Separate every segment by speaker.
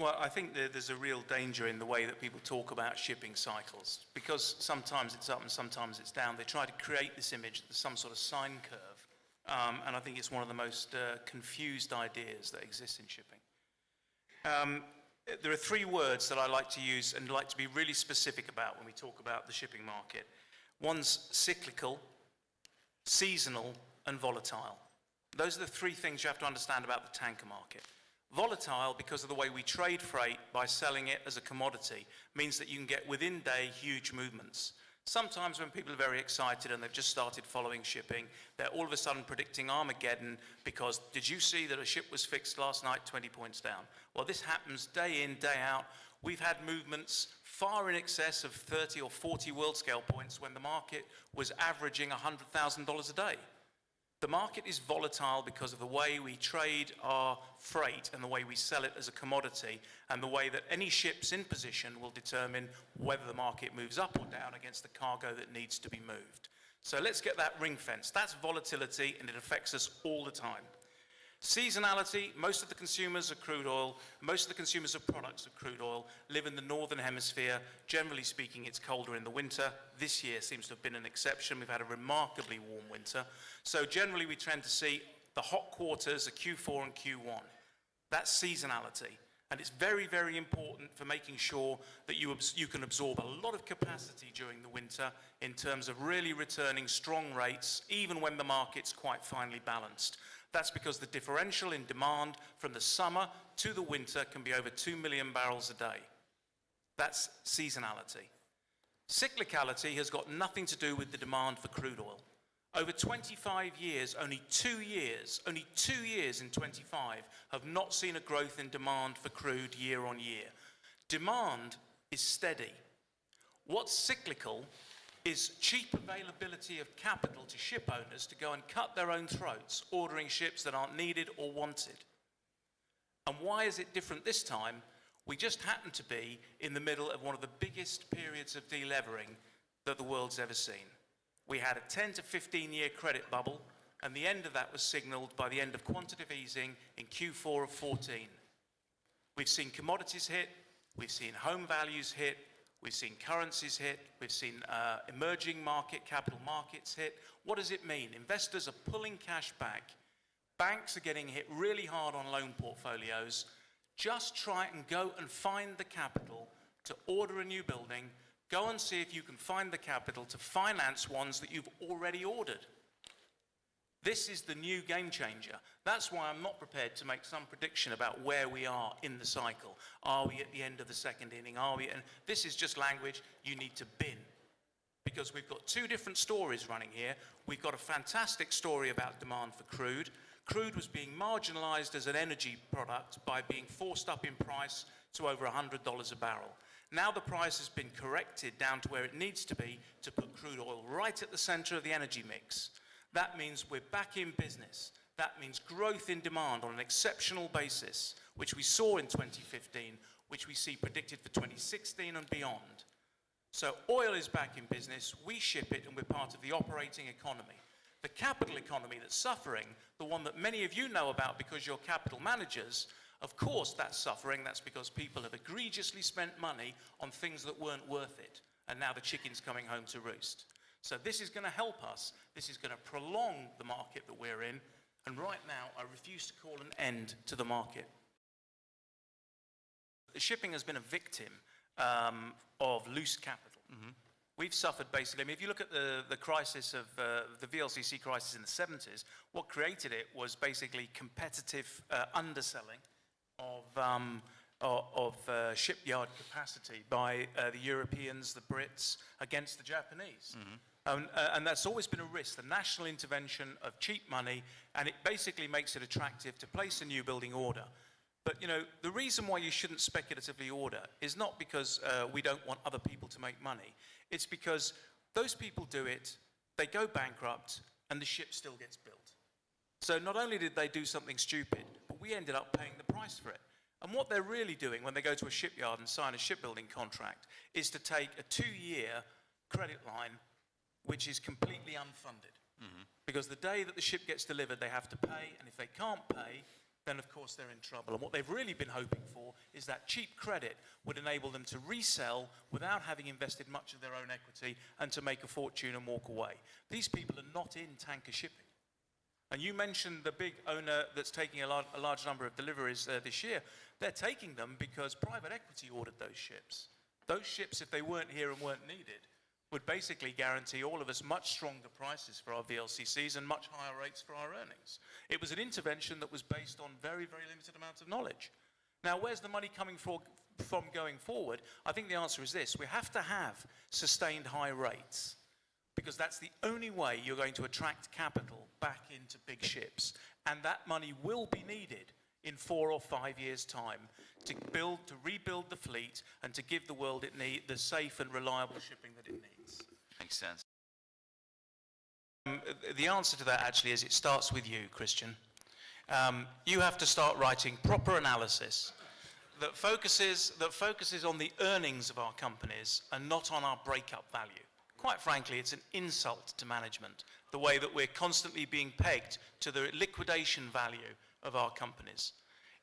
Speaker 1: Well, I think there's a real danger in the way that people talk about shipping cycles, because sometimes it's up and sometimes it's down. They try to create this image that there's some sort of sine curve, and I think it's one of the most confused ideas that exists in shipping. There are three words that I like to use and like to be really specific about when we talk about the shipping market. One's cyclical, seasonal, and volatile. Those are the three things you have to understand about the tanker market. Volatile, because of the way we trade freight by selling it as a commodity, means that you can get within day huge movements. Sometimes when people are very excited and they've just started following shipping, they're all of a sudden predicting Armageddon because, did you see that a ship was fixed last night 20 points down? Well, this happens day in, day out. We've had movements far in excess of 30 or 40 world scale points when the market was averaging $100,000 a day. The market is volatile because of the way we trade our freight and the way we sell it as a commodity, and the way that any ships in position will determine whether the market moves up or down against the cargo that needs to be moved. So let's get that ring fence. That's volatility, and it affects us all the time. Seasonality, most of the consumers of crude oil, most of the consumers of products of crude oil live in the northern hemisphere. Generally speaking, it's colder in the winter. This year seems to have been an exception. We've had a remarkably warm winter. So generally we tend to see the hot quarters are Q4 and Q1. That's seasonality. And it's very, very important for making sure that you can absorb a lot of capacity during the winter in terms of really returning strong rates, even when the market's quite finely balanced. That's because the differential in demand from the summer to the winter can be over 2 million barrels a day. That's seasonality. Cyclicality has got nothing to do with the demand for crude oil. Over 25 years, only 2 years in 25 have not seen a growth in demand for crude year on year. Demand is steady. What's cyclical is cheap availability of capital to ship owners to go and cut their own throats, ordering ships that aren't needed or wanted. And why is it different this time? We just happen to be in the middle of one of the biggest periods of delevering that the world's ever seen. We had a 10 to 15 year credit bubble, and the end of that was signaled by the end of quantitative easing in Q4 of 14. We've seen commodities hit, we've seen home values hit, we've seen currencies hit, we've seen emerging market, capital markets hit. What does it mean? Investors are pulling cash back. Banks are getting hit really hard on loan portfolios. Just try and go and find the capital to order a new building. Go and see if you can find the capital to finance ones that you've already ordered. This is the new game changer. That's why I'm not prepared to make some prediction about where we are in the cycle. Are we at the end of the second inning? And this is just language you need to bin. Because we've got two different stories running here. We've got a fantastic story about demand for crude. Crude was being marginalized as an energy product by being forced up in price to over $100 a barrel. Now the price has been corrected down to where it needs to be to put crude oil right at the center of the energy mix. That means we're back in business. That means growth in demand on an exceptional basis, which we saw in 2015, which we see predicted for 2016 and beyond. So oil is back in business, we ship it, and we're part of the operating economy. The capital economy that's suffering, the one that many of you know about because you're capital managers, of course that's suffering. That's because people have egregiously spent money on things that weren't worth it. And now the chicken's coming home to roost. So this is going to help us. This is going to prolong the market that we're in. And right now, I refuse to call an end to the market. Shipping has been a victim of loose capital. Mm-hmm. We've suffered basically, I mean, if you look at the crisis of the VLCC crisis in the 70s, what created it was basically competitive underselling of shipyard capacity by the Europeans, the Brits, against the Japanese. Mm-hmm. And that's always been a risk, the national intervention of cheap money, and it basically makes it attractive to place a new building order. But, you know, the reason why you shouldn't speculatively order is not because we don't want other people to make money. It's because those people do it, they go bankrupt, and the ship still gets built. So not only did they do something stupid, but we ended up paying the price for it. And what they're really doing when they go to a shipyard and sign a shipbuilding contract is to take a 2-year credit line which is completely unfunded. Mm-hmm. Because the day that the ship gets delivered, they have to pay, and if they can't pay, then of course they're in trouble. And what they've really been hoping for is that cheap credit would enable them to resell without having invested much of their own equity and to make a fortune and walk away. These people are not in tanker shipping. And you mentioned the big owner that's taking a large number of deliveries this year. They're taking them because private equity ordered those ships. Those ships, if they weren't here and weren't needed, would basically guarantee all of us much stronger prices for our VLCCs and much higher rates for our earnings. It was an intervention that was based on very, very limited amounts of knowledge. Now, where's the money coming from going forward? I think the answer is this. We have to have sustained high rates, because that's the only way you're going to attract capital back into big ships. And that money will be needed in 4 or 5 years' time to rebuild the fleet and to give the world the safe and reliable shipping that it needs.
Speaker 2: Makes sense.
Speaker 1: The answer to that actually is it starts with you, Christian. You have to start writing proper analysis that focuses on the earnings of our companies and not on our breakup value. Quite frankly, it's an insult to management, the way that we're constantly being pegged to the liquidation value of our companies.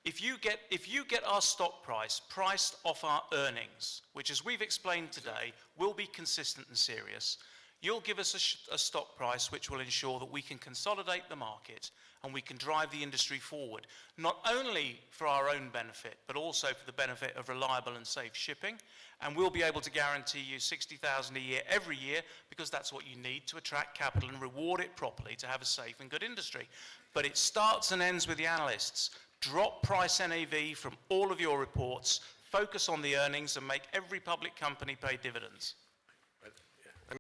Speaker 1: If you get our stock price priced off our earnings, which as we've explained today, will be consistent and serious, you'll give us a stock price which will ensure that we can consolidate the market and we can drive the industry forward, not only for our own benefit, but also for the benefit of reliable and safe shipping. And we'll be able to guarantee you 60,000 a year every year, because that's what you need to attract capital and reward it properly to have a safe and good industry. But it starts and ends with the analysts. Drop price NAV from all of your reports, focus on the earnings, and make every public company pay dividends.